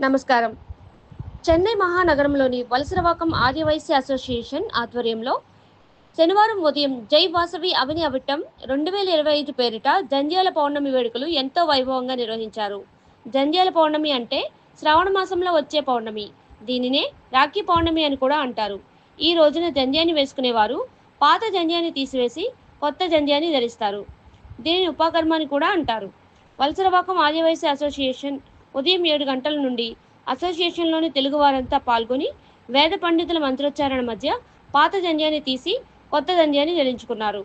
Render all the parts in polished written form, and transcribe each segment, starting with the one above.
నమస్కారం. చెన్నై మహానగరంలోని వలసరవాకం ఆదివాసీ అసోసియేషన్ ఆధ్వర్యంలో శనివారం ఉదయం జై వాసవి అవని అవిట్టం 2025 పేరిట జంధ్యాల పౌర్ణమి వేడుకలు ఎంతో వైభవంగా నిర్వహించారు. జంధ్యాల పౌర్ణమి అంటే శ్రావణ మాసంలో వచ్చే పౌర్ణమి. దీనినే రాఖీ పౌర్ణమి అని కూడా అంటారు. ఈ రోజున జంధ్యాన్ని వేసుకునేవారు పాత జంధ్యాన్ని తీసివేసి కొత్త జంధ్యాన్ని ధరిస్తారు. దీనిని ఉపాకర్మ అని కూడా అంటారు. వలసరవాకం ఆదివాసీ అసోసియేషన్ ఉదయం 7 గంటల నుండి అసోసియేషన్లోని తెలుగువారంతా పాల్గొని వేద పండితుల మంత్రోచ్చారణ మధ్య పాత జంధ్యాన్ని తీసి కొత్త జంధ్యాన్ని ధరించుకున్నారు.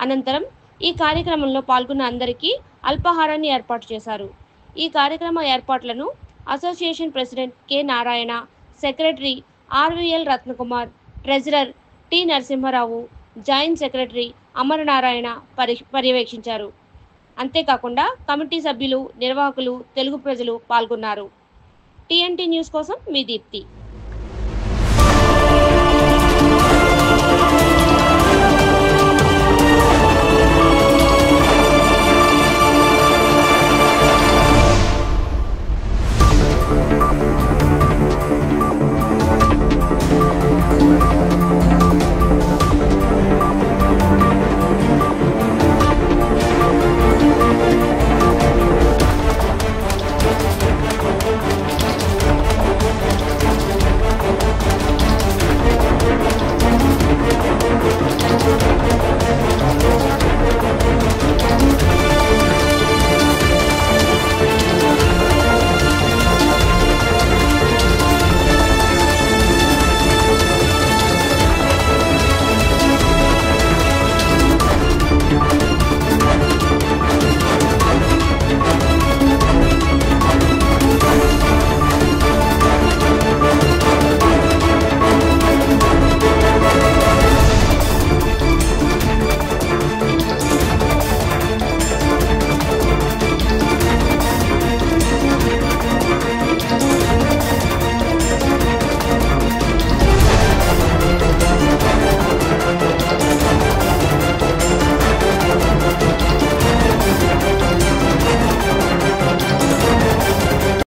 అనంతరం ఈ కార్యక్రమంలో పాల్గొన్న అందరికీ అల్పాహారాన్ని ఏర్పాటు చేశారు. ఈ కార్యక్రమ ఏర్పాట్లను association president K Narayana, secretary RVL Ratnakumar, treasurer T Narasimharao, joint secretary Amaranarayana పర్యవేక్షించారు. అంతేకాకుండా కమిటీ సభ్యులు, నిర్వాహకులు, తెలుగు ప్రజలు పాల్గొన్నారు. టీఎన్టీ న్యూస్ కోసం మీ దీప్తి.